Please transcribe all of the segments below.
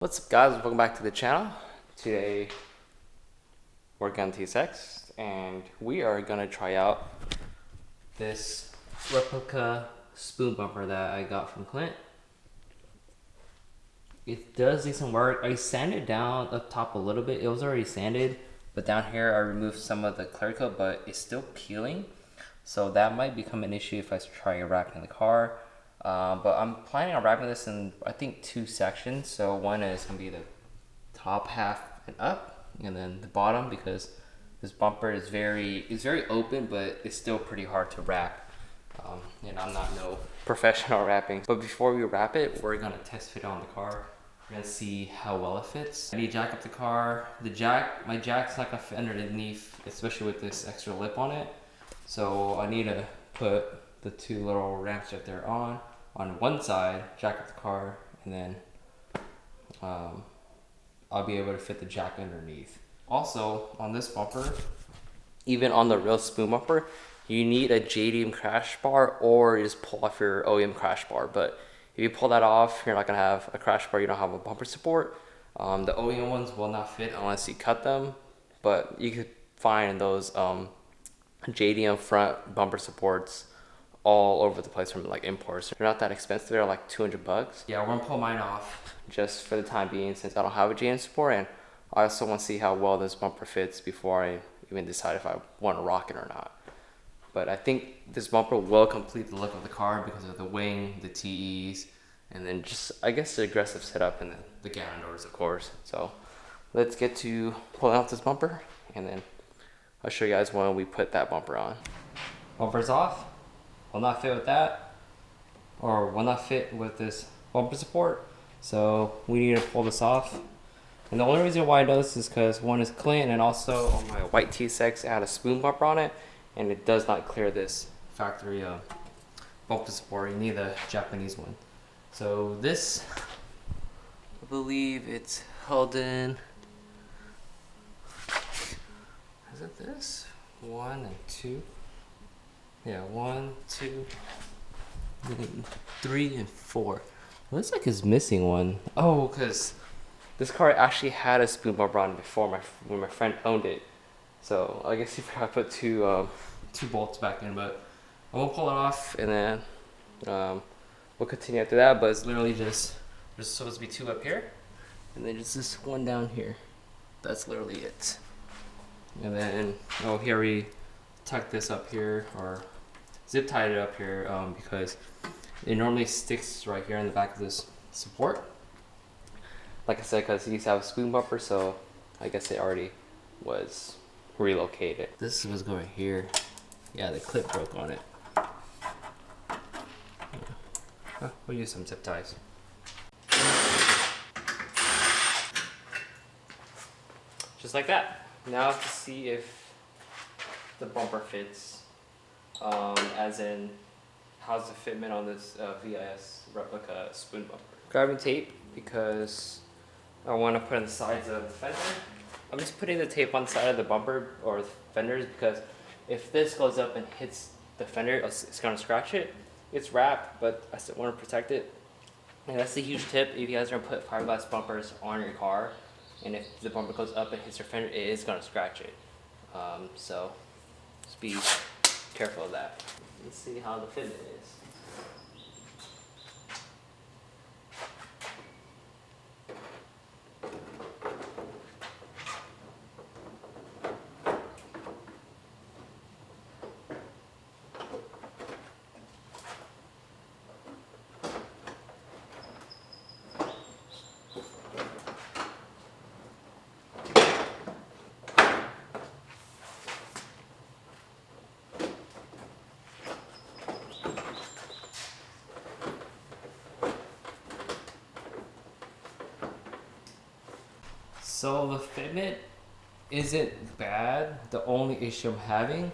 What's up guys, welcome back to the channel. Today working on TSX and we are gonna try out this replica spoon bumper that I got from Clint. It does need some work. I sanded down up top a little bit. It was already sanded, but down here I removed some of the clear coat, but it's still peeling. So that might become an issue if I try wrapping the car. But I'm planning on wrapping this in, I think, 2 sections. So one is gonna be the top half and up, and then the bottom, because this bumper is very open, but it's still pretty hard to wrap. And I'm not no professional wrapping. But before we wrap it, we're gonna test fit on the car. We're gonna see how well it fits. I need to jack up the car. My jack's not gonna fit underneath, especially with this extra lip on it. So I need to put the 2 little ramps right there on one side, jack up the car, and then I'll be able to fit the jack underneath. Also, on this bumper, even on the real spoon bumper, you need a JDM crash bar, or you just pull off your OEM crash bar. But if you pull that off, you're not gonna have a crash bar, you don't have a bumper support. The OEM ones will not fit unless you cut them, but you could find those JDM front bumper supports all over the place from like imports. They're not that expensive, they're like 200 bucks. Yeah, we're gonna pull mine off just for the time being since I don't have a JDM support, and I also want to see how well this bumper fits before I even decide if I want to rock it or not. But I think this bumper will complete the look of the car because of the wing, the TEs, and then just, I guess, the aggressive setup and the gallon doors, of course. So let's get to pulling off this bumper, and then I'll show you guys when we put that bumper on. Bumper's off. Will not fit with that, or will not fit with this bumper support. So we need to pull this off. And the only reason why I know this is because one is Clint, and also on my white T6 I had a spoon bumper on it, and it does not clear this factory bumper support. You need the Japanese one. So this, I believe it's held in, is it this? 1 and 2. Yeah, 1, 2, 3, and 4. Looks like it's missing one. Oh, because this car actually had a spoon bumper on before when my friend owned it. So I guess he forgot to put two bolts back in, but I won't pull it off, and then we'll continue after that. But it's literally just, there's supposed to be 2 up here, and then just this one down here. That's literally it. And then, oh, here we tuck this up here, or zip tied it up here, because it normally sticks right here in the back of this support. Like I said, because it used to have a spoon bumper, so I guess it already was relocated. This was going here. Yeah, the clip broke on it. We'll use some zip ties. Just like that. Now to see if the bumper fits, as in how's the fitment on this VIS replica spoon bumper. Grabbing tape because I want to put on the sides of the fender. I'm just putting the tape on the side of the bumper or the fenders because if this goes up and hits the fender, it's going to scratch it. It's wrapped, but I still want to protect it. And that's the huge tip if you guys are going to put fiberglass bumpers on your car, and if the bumper goes up and hits your fender, it is going to scratch it. So just be careful of that. Let's see how the fitment is. So the fitment isn't bad. The only issue I'm having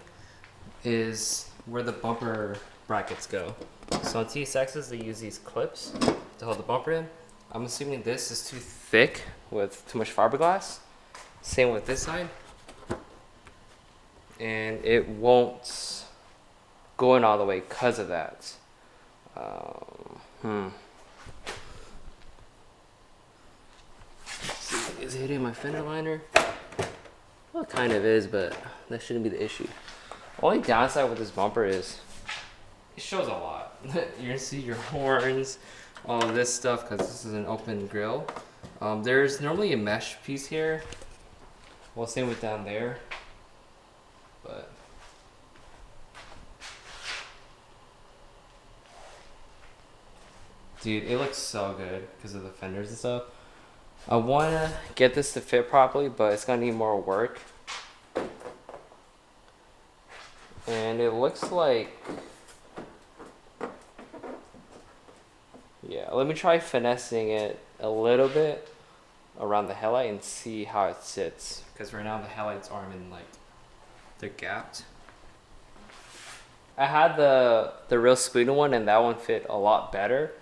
is where the bumper brackets go. So on TSXs they use these clips to hold the bumper in. I'm assuming this is too thick with too much fiberglass. Same with this side. And it won't go in all the way because of that. to hitting my fender liner. Well, it kind of is, but that shouldn't be the issue. Only downside with this bumper is it shows a lot. You're gonna see your horns, all of this stuff, because this is an open grill. There's normally a mesh piece here. Well, same with down there, but dude, it looks so good because of the fenders and stuff. I wanna get this to fit properly, but it's gonna need more work. And it looks like, yeah, let me try finessing it a little bit around the headlight and see how it sits. Because right now the headlights aren't in, like, they're gapped. I had the real spoon one and that one fit a lot better.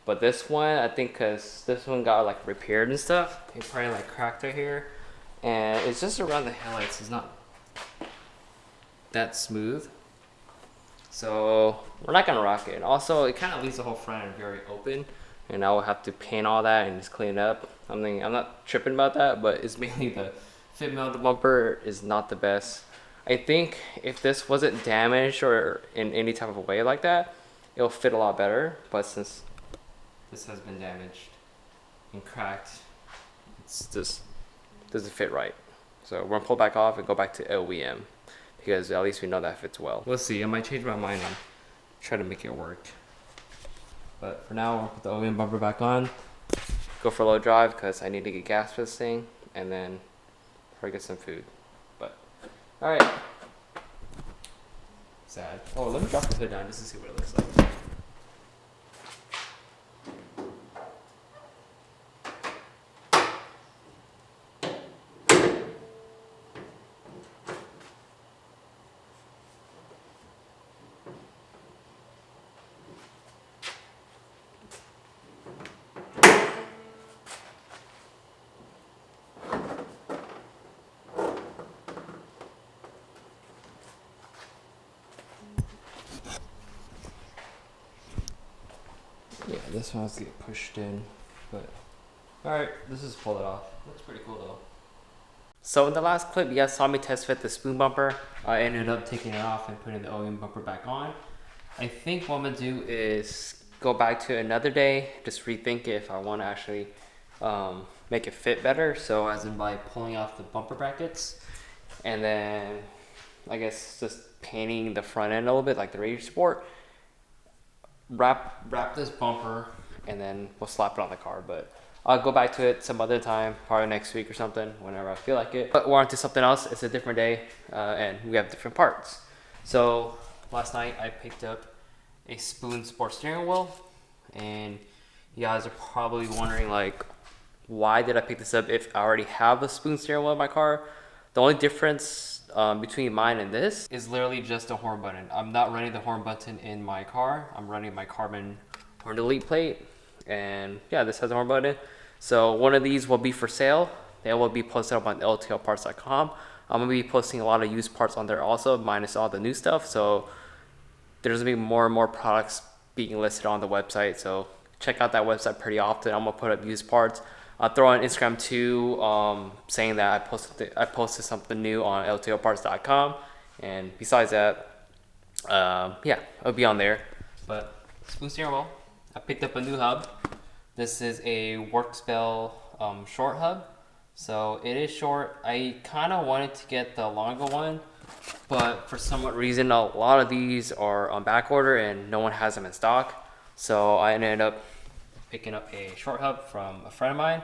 But this one, I think because this one got like repaired and stuff, it probably like cracked right here. And it's just around the headlights, it's not that smooth. So we're not gonna rock it. And also, it kind of leaves the whole front end very open, and I will have to paint all that and just clean it up. I mean, I'm not tripping about that, but it's mainly the fit of the bumper is not the best. I think if this wasn't damaged or in any type of a way like that, it'll fit a lot better. But since this has been damaged and cracked, it's just doesn't fit right. So we're gonna pull back off and go back to OEM because at least we know that fits well. We'll see. I might change my mind and try to make it work. But for now, we'll put the OEM bumper back on, go for a low drive because I need to get gas for this thing, and then probably get some food. But all right. Sad. Oh, let me drop the hood down just to see what it looks like. Yeah, this one has to get pushed in, but alright, this is pull it off. Looks pretty cool though. So in the last clip, you guys saw me test fit the spoon bumper. I ended up taking it off and putting the OEM bumper back on. I think what I'm gonna do is go back to another day, just rethink if I want to actually make it fit better. So as in by pulling off the bumper brackets, and then I guess just painting the front end a little bit like the Rage Sport. Wrap this bumper and then we'll slap it on the car, but I'll go back to it some other time, probably next week or something, whenever I feel like it. But we're on to something else. It's a different day and we have different parts. So last night I picked up a Spoon Sport steering wheel, and you guys are probably wondering like, why did I pick this up if I already have a Spoon steering wheel in my car? The only difference between mine and this is literally just a horn button. I'm not running the horn button in my car. I'm running my carbon horn delete plate, and yeah, this has a horn button. So one of these will be for sale. They will be posted up on LTLParts.com. I'm gonna be posting a lot of used parts on there also, minus all the new stuff. So there's gonna be more and more products being listed on the website. So check out that website pretty often. I'm gonna put up used parts. I'll throw on Instagram too, saying that I posted something new on LTLParts.com, and besides that, yeah, it'll be on there. But spoon steering wheel, I picked up a new hub. This is a Workspell short hub, so it is short. I kind of wanted to get the longer one, but for some reason, a lot of these are on back order and no one has them in stock. So I ended up picking up a short hub from a friend of mine.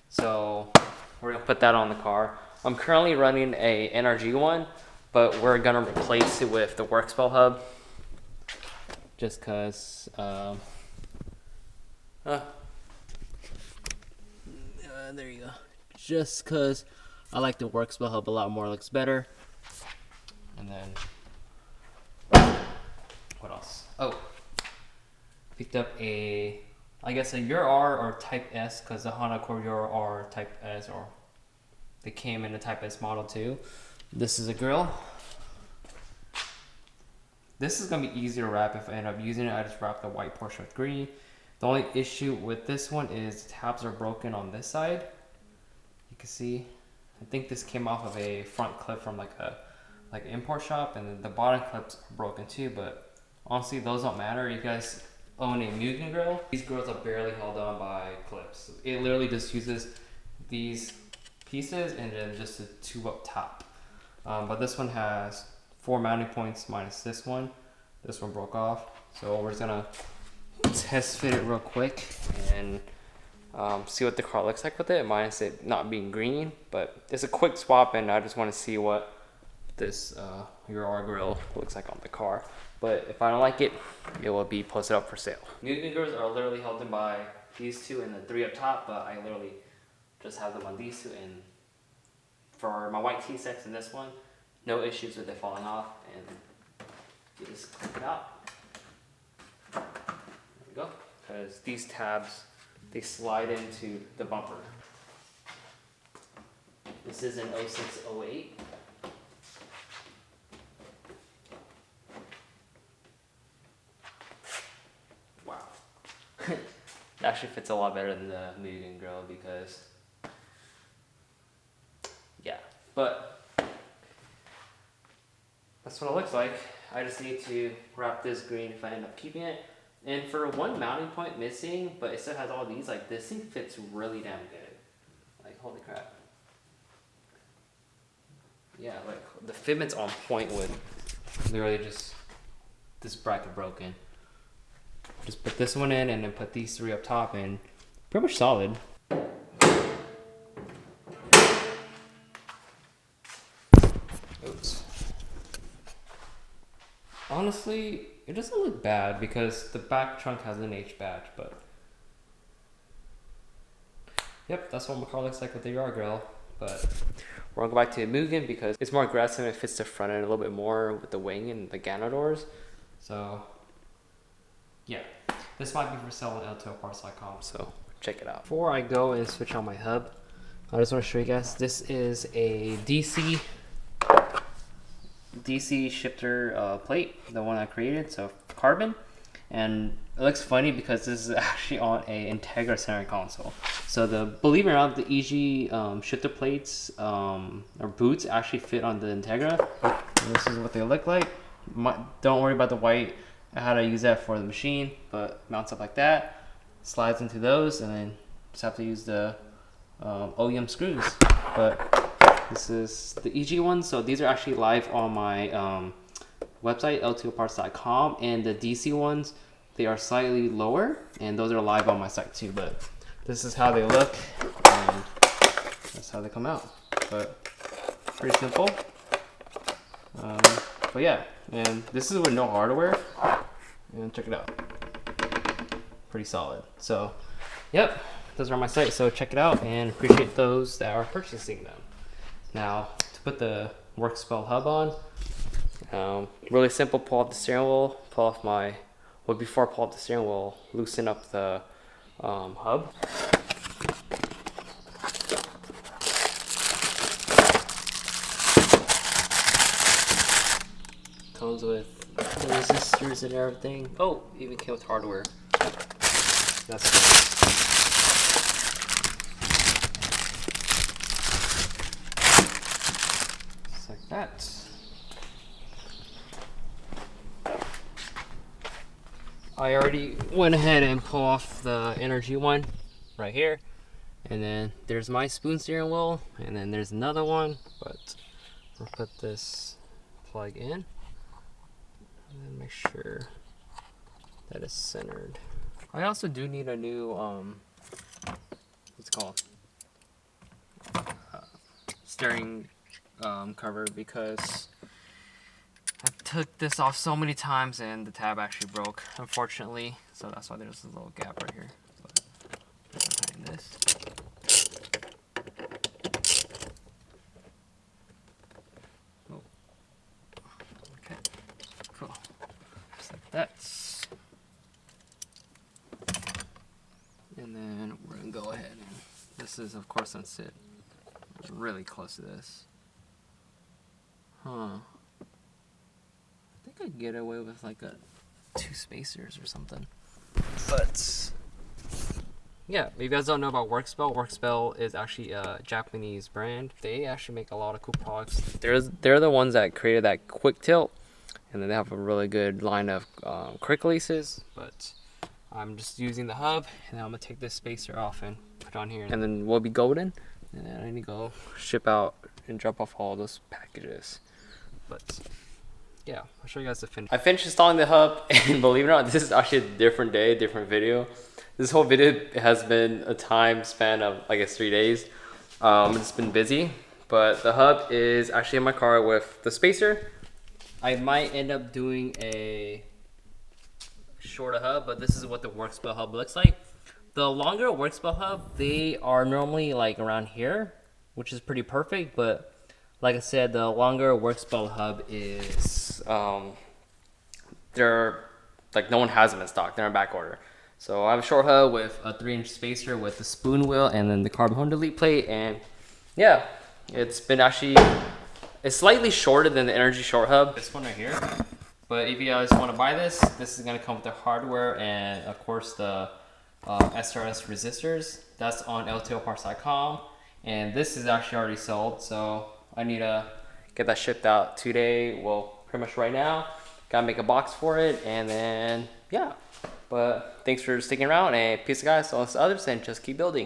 So we're gonna put that on the car. I'm currently running a NRG one, but we're gonna replace it with the Workspell hub just cause there you go. Just cause I like the Workspell hub a lot more, it looks better. And then what else? Oh, picked up a, I guess a Euro R or Type S, because the Honda Accord Euro R Type S, or they came in a Type S model too. This is a grill. This is gonna be easy to wrap if I end up using it. I just wrap the white portion with green. The only issue with this one is the tabs are broken on this side. You can see, I think this came off of a front clip from like an import shop, and then the bottom clips are broken too, but honestly those don't matter. You guys own a Mugen grill, these grills are barely held on by clips. It literally just uses these pieces and then just a tube up top. But this one has 4 mounting points minus this one. This one broke off, so we're just gonna test fit it real quick and see what the car looks like with it, minus it not being green. But it's a quick swap, and I just want to see what this UR grill looks like on the car. But if I don't like it, it will be posted up for sale. Mugen grills are literally held in by these two and the 3 up top, but I literally just have them on these two. And for my white T6 and this one, no issues with it falling off, and you just click it out. There we go. Because these tabs, they slide into the bumper. This is an 0608. Wow. It actually fits a lot better than the Mugen grill because, yeah, but that's what it looks like. I just need to wrap this green if I end up keeping it. And for one mounting point missing, but it still has all these, like this thing fits really damn good. Like, holy crap. Yeah, like the fitment's on point with literally just this bracket broken. Just put this one in and then put these 3 up top, and pretty much solid. Oops. Honestly, it doesn't look bad because the back trunk has an H badge, but yep, that's what my car looks like with the UR grill. But we're gonna go back to the Mugen because it's more aggressive and it fits the front end a little bit more with the wing and the Gano doors. So yeah, this might be for sale on LTLParts.com, so check it out. Before I go and switch on my hub, I just want to show you guys, this is a DC shifter plate, the one I created, so carbon. And it looks funny because this is actually on a Integra center console. So believe it or not, the EG shifter plates or boots actually fit on the Integra. And this is what they look like. Don't worry about the white. I had to use that for the machine, but mounts up like that, slides into those, and then just have to use the OEM screws. But this is the EG one, so these are actually live on my website, LTLParts.com, and the DC ones, they are slightly lower, and those are live on my site too. But this is how they look, and that's how they come out. But pretty simple. But yeah, and this is with no hardware, and check it out, pretty solid. So yep, those are on my site, so check it out and appreciate those that are purchasing them. Now, to put the work spell hub on, really simple. Pull off the steering wheel, pull off before I pull off the steering wheel, loosen up the hub. Comes with the resistors and everything. Oh, even came with hardware. That's good. Just like that. I already went ahead and pulled off the energy one right here, and then there's my spoon steering wheel, and then there's another one, but we'll put this plug in and then make sure that is centered. I also do need a new what's it called, steering cover, because I took this off so many times and the tab actually broke, unfortunately. So that's why there's a little gap right here. But behind this. Oh. Okay. Cool. Just like that. And then we're gonna go ahead and this is of course unsit. Really close to this. Huh. I think I could get away with like 2 spacers or something, but yeah, if you guys don't know about Workspell is actually a Japanese brand. They actually make a lot of cool products. They're the ones that created that quick tilt, and then they have a really good line of quick releases. But I'm just using the hub, and I'm gonna take this spacer off and put it on here, and then we'll be golden. And then I need to go ship out and drop off all those packages. But yeah, I'll show you guys the finish. I finished installing the hub, and believe it or not, this is actually a different day, different video. This whole video has been a time span of, I guess, 3 days. It's been busy, but the hub is actually in my car with the spacer. I might end up doing a shorter hub, but this is what the Workspell hub looks like. The longer Workspell hub, they are normally like around here, which is pretty perfect, but like I said, the longer Workspell hub is, they're like, no one has them in stock. They're in back order. So I have a short hub with a 3-inch spacer with the spoon wheel and then the carbon home delete plate. And yeah, it's been actually, it's slightly shorter than the Energy short hub. This one right here. But if you guys want to buy this, this is going to come with the hardware and of course the SRS resistors. That's on LTLParts.com. And this is actually already sold. So I need to get that shipped out today. Well, pretty much right now. Gotta make a box for it, and then yeah. But thanks for sticking around, and peace guys to all us others, and just keep building.